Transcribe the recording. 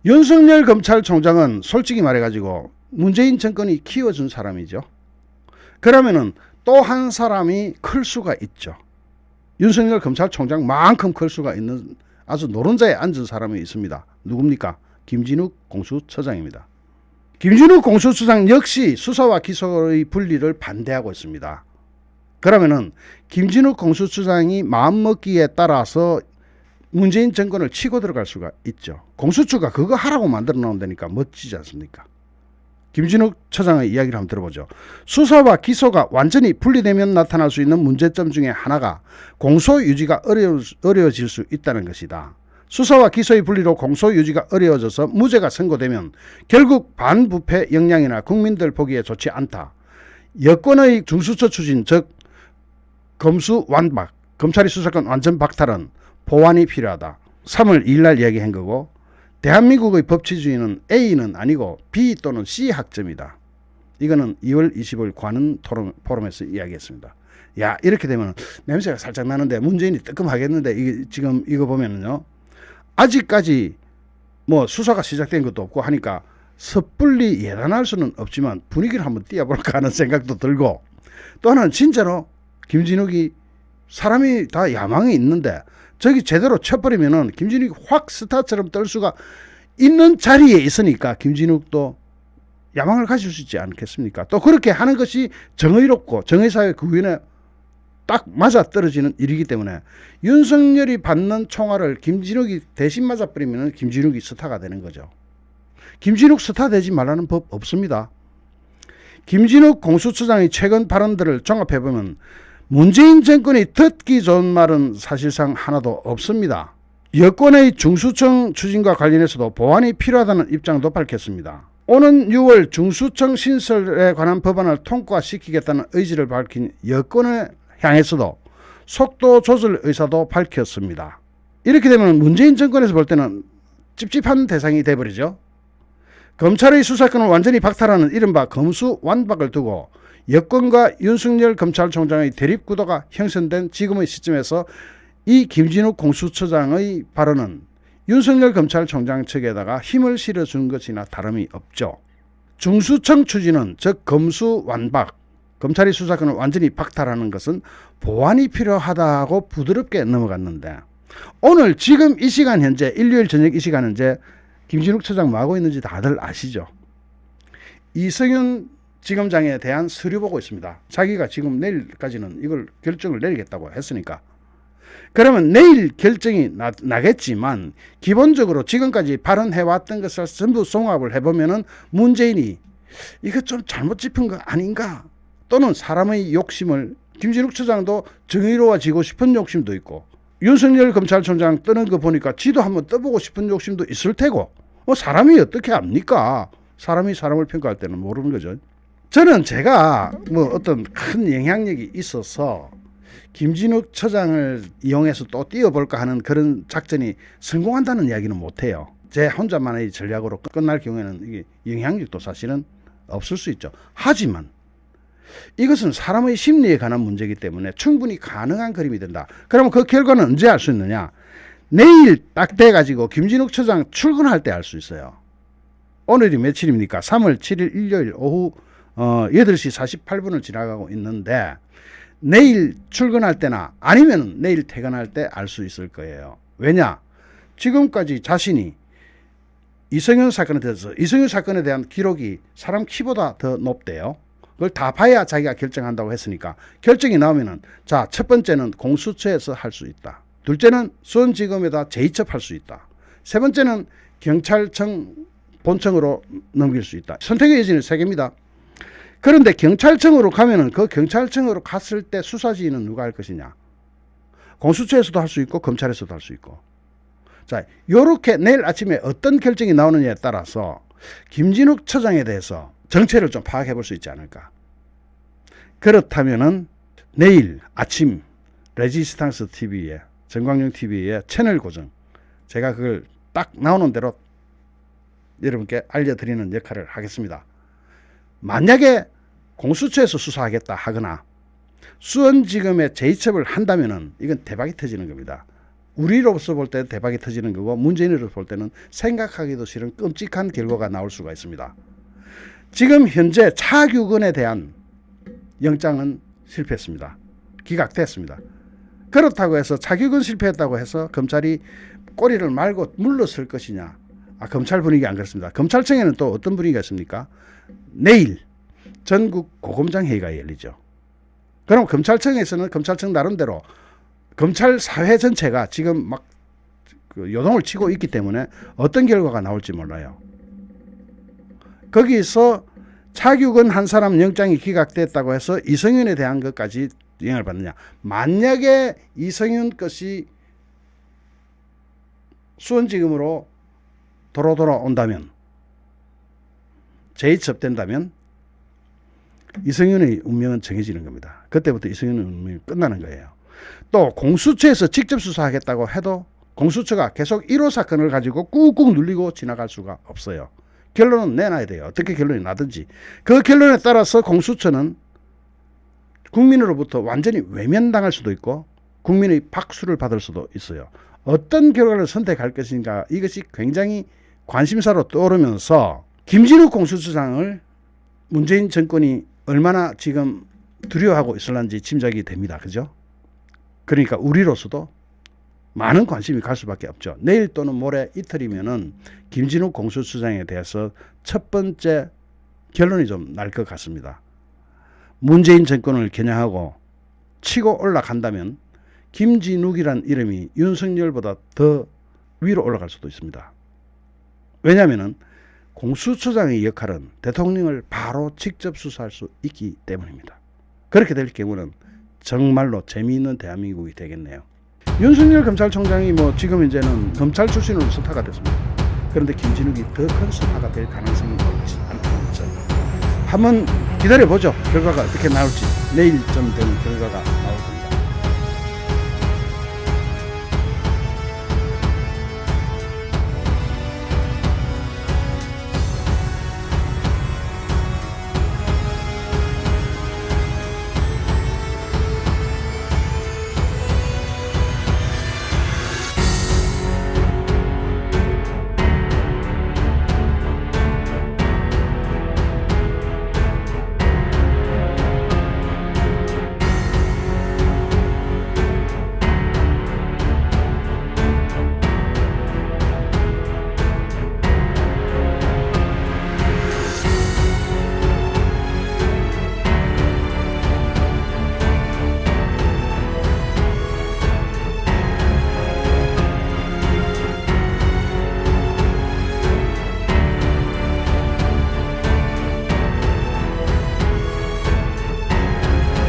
윤석열 검찰총장은 솔직히 말해가지고 문재인 정권이 키워준 사람이죠. 그러면은 또 한 사람이 클 수가 있죠. 윤석열 검찰총장만큼 클 수가 있는 아주 노른자에 앉은 사람이 있습니다. 누굽니까? 김진욱 공수처장입니다. 김진욱 공수처장 역시 수사와 기소의 분리를 반대하고 있습니다. 그러면은 김진욱 공수처장이 마음먹기에 따라서 문재인 정권을 치고 들어갈 수가 있죠. 공수처가 그거 하라고 만들어 놓은다니까 멋지지 않습니까? 김진욱 처장의 이야기를 한번 들어보죠. 수사와 기소가 완전히 분리되면 나타날 수 있는 문제점 중에 하나가 공소 유지가 어려워질 수 있다는 것이다. 수사와 기소의 분리로 공소 유지가 어려워져서 무죄가 선고되면 결국 반부패 역량이나 국민들 보기에 좋지 않다. 여권의 중수처 추진, 즉 검수 완박, 검찰의 수사권 완전 박탈은 보완이 필요하다. 3월 2일 날 이야기한 거고, 대한민국의 법치주의는 A는 아니고 B 또는 C 학점이다. 이거는 2월 25일 관훈 포럼에서 이야기했습니다. 야, 이렇게 되면 냄새가 살짝 나는데 문재인이 뜨끔하겠는데, 이게 지금 이거 보면은요, 아직까지 뭐 수사가 시작된 것도 없고 하니까 섣불리 예단할 수는 없지만 분위기를 한번 띄워볼까 하는 생각도 들고, 또 하나는 진짜로 김진욱이 사람이 다 야망이 있는데 저기 제대로 쳐버리면은 김진욱이 확 스타처럼 뜰 수가 있는 자리에 있으니까 김진욱도 야망을 가질 수 있지 않겠습니까? 또 그렇게 하는 것이 정의롭고 정의사회 구현에 딱 맞아 떨어지는 일이기 때문에 윤석열이 받는 총알을 김진욱이 대신 맞아버리면 김진욱이 스타가 되는 거죠. 김진욱 스타 되지 말라는 법 없습니다. 김진욱 공수처장의 최근 발언들을 종합해보면 문재인 정권이 듣기 좋은 말은 사실상 하나도 없습니다. 여권의 중수청 추진과 관련해서도 보완이 필요하다는 입장도 밝혔습니다. 오는 6월 중수청 신설에 관한 법안을 통과시키겠다는 의지를 밝힌 여권을 향해서도 속도 조절 의사도 밝혔습니다. 이렇게 되면 문재인 정권에서 볼 때는 찝찝한 대상이 돼버리죠. 검찰의 수사권을 완전히 박탈하는 이른바 검수완박을 두고 여권과 윤석열 검찰총장의 대립구도가 형성된 지금의 시점에서 이 김진욱 공수처장의 발언은 윤석열 검찰총장 측에다가 힘을 실어준 것이나 다름이 없죠. 중수청 추진은 즉 검수완박, 검찰의 수사권을 완전히 박탈하는 것은 보완이 필요하다고 부드럽게 넘어갔는데, 오늘 지금 이 시간 현재 일요일 저녁 이 시간 현재 김진욱 처장 뭐하고 있는지 다들 아시죠? 이성윤 지검장에 대한 서류 보고 있습니다. 자기가 지금 내일까지는 이걸 결정을 내리겠다고 했으니까. 그러면 내일 결정이 나겠지만 기본적으로 지금까지 발언해왔던 것을 전부 종합을 해보면은 문재인이 이거 좀 잘못 짚은 거 아닌가? 또는 사람의 욕심을, 김진욱 처장도 정의로워지고 싶은 욕심도 있고, 윤석열 검찰총장 뜨는 거 보니까 지도 한번 떠보고 싶은 욕심도 있을 테고, 사람이 어떻게 압니까? 사람이 사람을 평가할 때는 모르는 거죠. 저는 제가 뭐 어떤 큰 영향력이 있어서 김진욱 처장을 이용해서 또 띄워볼까 하는 그런 작전이 성공한다는 이야기는 못해요. 제 혼자만의 전략으로 끝날 경우에는 이게 영향력도 사실은 없을 수 있죠. 하지만 이것은 사람의 심리에 관한 문제이기 때문에 충분히 가능한 그림이 된다. 그러면 그 결과는 언제 알 수 있느냐? 내일 딱 돼가지고 김진욱 처장 출근할 때 알 수 있어요. 오늘이 며칠입니까? 3월 7일 일요일 오후 8시 48분을 지나가고 있는데, 내일 출근할 때나 아니면 내일 퇴근할 때 알 수 있을 거예요. 왜냐? 지금까지 자신이 이성윤 사건에 대한 기록이 사람 키보다 더 높대요. 그걸 다 봐야 자기가 결정한다고 했으니까, 결정이 나오면은, 자, 첫 번째는 공수처에서 할 수 있다. 둘째는 수원지검에다 재이첩할 수 있다. 세 번째는 경찰청 본청으로 넘길 수 있다. 선택의 여지는 3개입니다. 그런데 경찰청으로 가면은 그 경찰청으로 갔을 때 수사 지휘는 누가 할 것이냐? 공수처에서도 할 수 있고 검찰에서도 할 수 있고. 자, 요렇게 내일 아침에 어떤 결정이 나오느냐에 따라서 김진욱 처장에 대해서 정체를 좀 파악해 볼 수 있지 않을까. 그렇다면은 내일 아침 레지스탕스 TV에, 정광용 TV에 채널 고정, 제가 그걸 딱 나오는 대로 여러분께 알려드리는 역할을 하겠습니다. 만약에 공수처에서 수사하겠다 하거나 수원지검에 재이첩을 한다면은 이건 대박이 터지는 겁니다. 우리로서 볼 때 대박이 터지는 거고 문재인으로서 볼 때는 생각하기도 싫은 끔찍한 결과가 나올 수가 있습니다. 지금 현재 차규근에 대한 영장은 실패했습니다. 기각됐습니다. 그렇다고 해서 차규근 실패했다고 해서 검찰이 꼬리를 말고 물러설 것이냐? 검찰 분위기 안 그렇습니다. 검찰청에는 또 어떤 분위기가 있습니까? 내일 전국 고검장 회의가 열리죠. 그럼 검찰청에서는 검찰청 나름대로 검찰 사회 전체가 지금 막 요동을 치고 있기 때문에 어떤 결과가 나올지 몰라요. 거기서 차규근 한 사람 영장이 기각됐다고 해서 이성윤에 대한 것까지 영향을 받느냐. 만약에 이성윤 것이 수원지검으로 돌아온다면, 재입첩된다면 이성윤의 운명은 정해지는 겁니다. 그때부터 이성윤의 운명이 끝나는 거예요. 또 공수처에서 직접 수사하겠다고 해도 공수처가 계속 1호 사건을 가지고 꾹꾹 눌리고 지나갈 수가 없어요. 결론은 내놔야 돼요. 어떻게 결론이 나든지. 그 결론에 따라서 공수처는 국민으로부터 완전히 외면당할 수도 있고 국민의 박수를 받을 수도 있어요. 어떤 결과를 선택할 것인가, 이것이 굉장히 관심사로 떠오르면서 김진욱 공수처장을 문재인 정권이 얼마나 지금 두려워하고 있을런지 짐작이 됩니다. 그죠? 그러니까 우리로서도 많은 관심이 갈 수밖에 없죠. 내일 또는 모레 이틀이면은 김진욱 공수처장에 대해서 첫 번째 결론이 좀 날 것 같습니다. 문재인 정권을 겨냥하고 치고 올라간다면 김진욱이란 이름이 윤석열보다 더 위로 올라갈 수도 있습니다. 왜냐하면 공수처장의 역할은 대통령을 바로 직접 수사할 수 있기 때문입니다. 그렇게 될 경우는 정말로 재미있는 대한민국이 되겠네요. 윤석열 검찰총장이 지금 이제는 검찰 출신으로 스타가 됐습니다. 그런데 김진욱이 더 큰 스타가 될 가능성이 없지 않죠. 한번 기다려보죠. 결과가 어떻게 나올지. 내일쯤 되는 결과가 나올 겁니다.